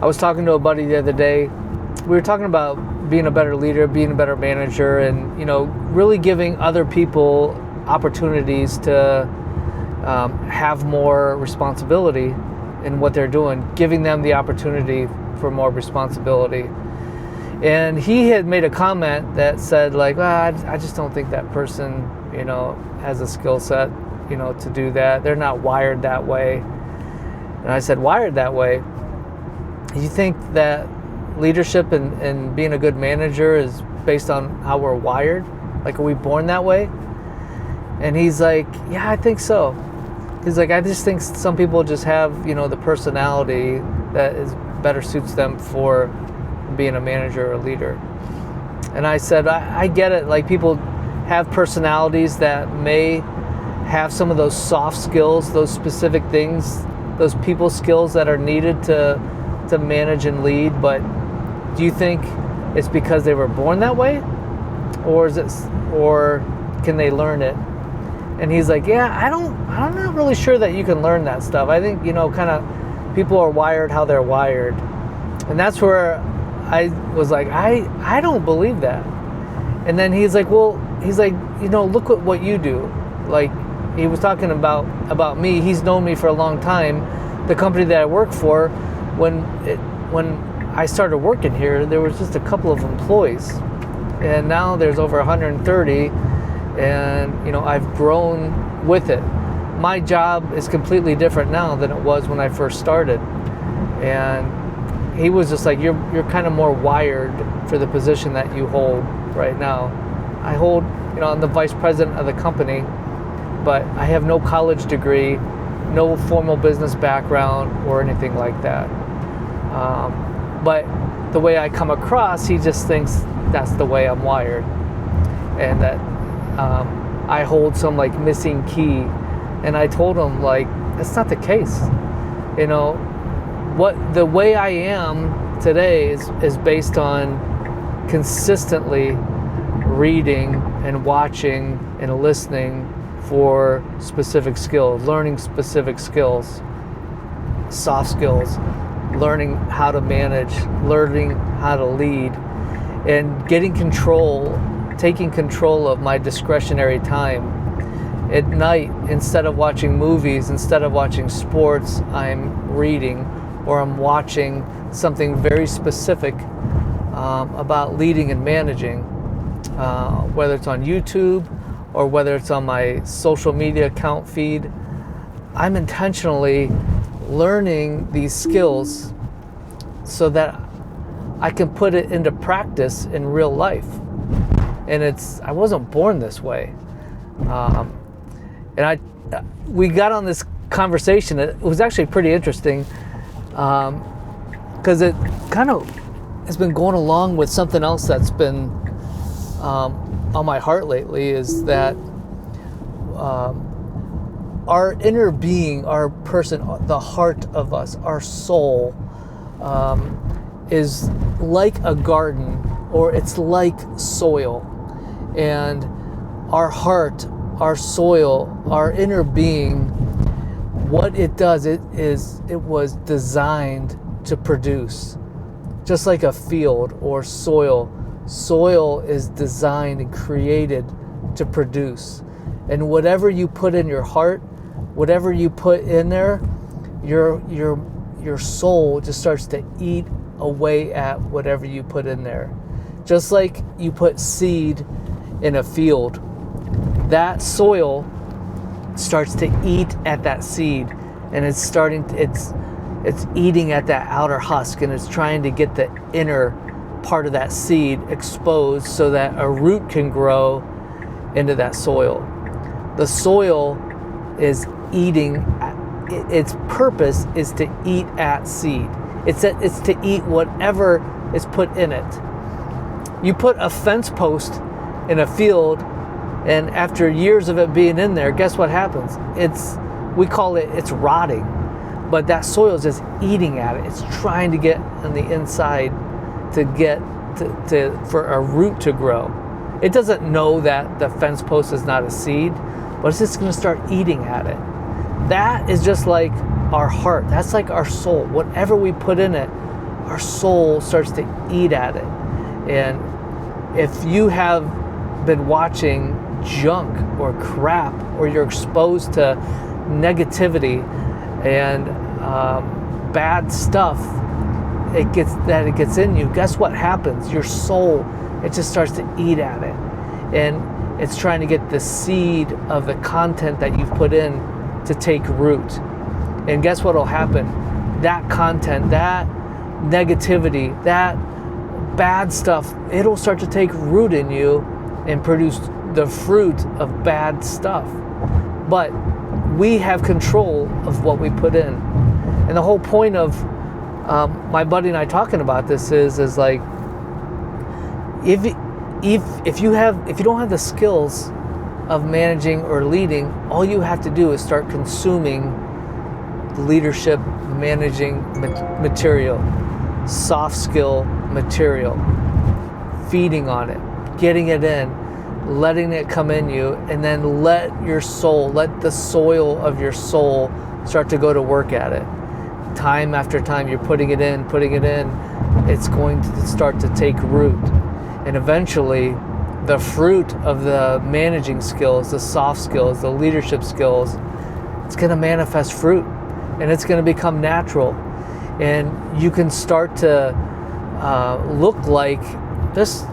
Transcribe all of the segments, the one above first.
I was talking to a buddy the other day. We were talking about being a better leader, being a better manager, and really giving other people opportunities to have more responsibility in what they're doing, giving them the opportunity for more responsibility. And he had made a comment that said, like, well, I just don't think that person, has a skill set, to do that. They're not wired that way. And I said, wired that way? You think that leadership and being a good manager is based on how we're wired? Like, are we born that way? And he's like, yeah, I think so. He's like, I just think some people just have, the personality that is better suits them for being a manager or a leader. And I said, I get it. Like, people have personalities that may have some of those soft skills, those specific things, those people skills that are needed to manage and lead. But do you think it's because they were born that way, or can they learn it? And he's like, yeah, I'm not really sure that you can learn that stuff. I think, kind of people are wired how they're wired. And that's where I was like, I don't believe that. And then he's like, look at what you do. Like, he was talking about me. He's known me for a long time. The company that I work for, when I started working here, there was just a couple of employees. And now there's over 130. And I've grown with it. My job is completely different now than it was when I first started. And he was just like, you're kind of more wired for the position that you hold right now. I hold, I'm the vice president of the company, but I have no college degree, no formal business background or anything like that. But the way I come across, he just thinks that's the way I'm wired, and that I hold some like missing key. And I told him, like, that's not the case. The way I am today is based on consistently reading and watching and listening for specific skills, learning specific skills, soft skills, learning how to manage, learning how to lead, and taking control of my discretionary time. At night, instead of watching movies, instead of watching sports, I'm reading, or I'm watching something very specific about leading and managing, whether it's on YouTube or whether it's on my social media account feed. I'm intentionally learning these skills so that I can put it into practice in real life. And I wasn't born this way. We got on this conversation. It was actually pretty interesting because it kind of has been going along with something else that's been on my heart lately, is that our inner being, our person, the heart of us, our soul, is like a garden, or it's like soil. And our heart, our soil, our inner being, what it does, it was designed to produce. Just like a field or soil. Soil is designed and created to produce. And whatever you put in your heart, whatever you put in there, your soul just starts to eat away at whatever you put in there. Just like you put seed in a field, that soil starts to eat at that seed, and it's eating at that outer husk, and it's trying to get the inner part of that seed exposed so that a root can grow into that soil. The soil is eating, its purpose is to eat at seed. It's to eat whatever is put in it. You put a fence post in a field, and after years of it being in there, guess what happens? We call it rotting, but that soil is just eating at it. It's trying to get on the inside for a root to grow. It doesn't know that the fence post is not a seed, but it's just going to start eating at it. That is just like our heart. That's like our soul. Whatever we put in it, our soul starts to eat at it. And if you have been watching junk or crap, or you're exposed to negativity and bad stuff, it gets in you, guess what happens? Your soul, it just starts to eat at it. And it's trying to get the seed of the content that you've put in to take root. And guess what will happen? That content, that negativity, that bad stuff, it'll start to take root in you and produce the fruit of bad stuff. But we have control of what we put in. And the whole point of my buddy and I talking about this is like, if you don't have the skills of managing or leading, all you have to do is start consuming leadership, managing material, soft skill material, feeding on it, getting it in, letting it come in you, and then let the soil of your soul start to go to work at it. Time after time, you're putting it in, it's going to start to take root. And eventually, the fruit of the managing skills, the soft skills, the leadership skills, it's going to manifest fruit, and it's going to become natural. And you can start to look like this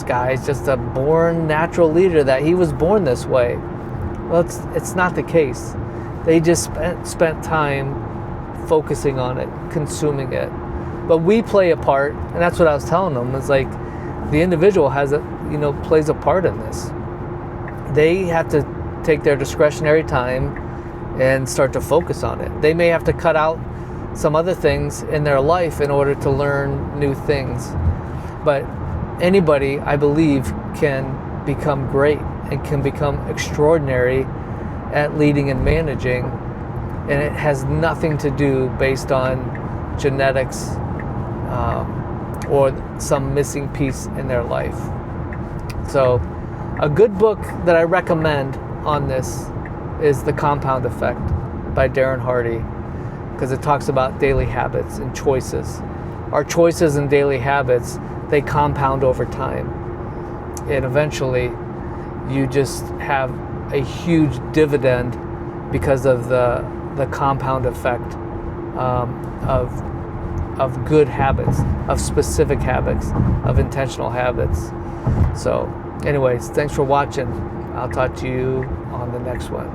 guy is just a born natural leader, that he was born this way. Well, it's not the case. They just spent time focusing on it, consuming it. But we play a part, and that's what I was telling them, is like, the individual plays a part in this. They have to take their discretionary time and start to focus on it. They may have to cut out some other things in their life in order to learn new things. But anybody, I believe, can become great and can become extraordinary at leading and managing. And it has nothing to do based on genetics or some missing piece in their life. So a good book that I recommend on this is The Compound Effect by Darren Hardy, because it talks about daily habits and choices. Our choices and daily habits, they compound over time. And eventually you just have a huge dividend because of the compound effect of good habits, of specific habits, of intentional habits. So anyways, thanks for watching. I'll talk to you on the next one.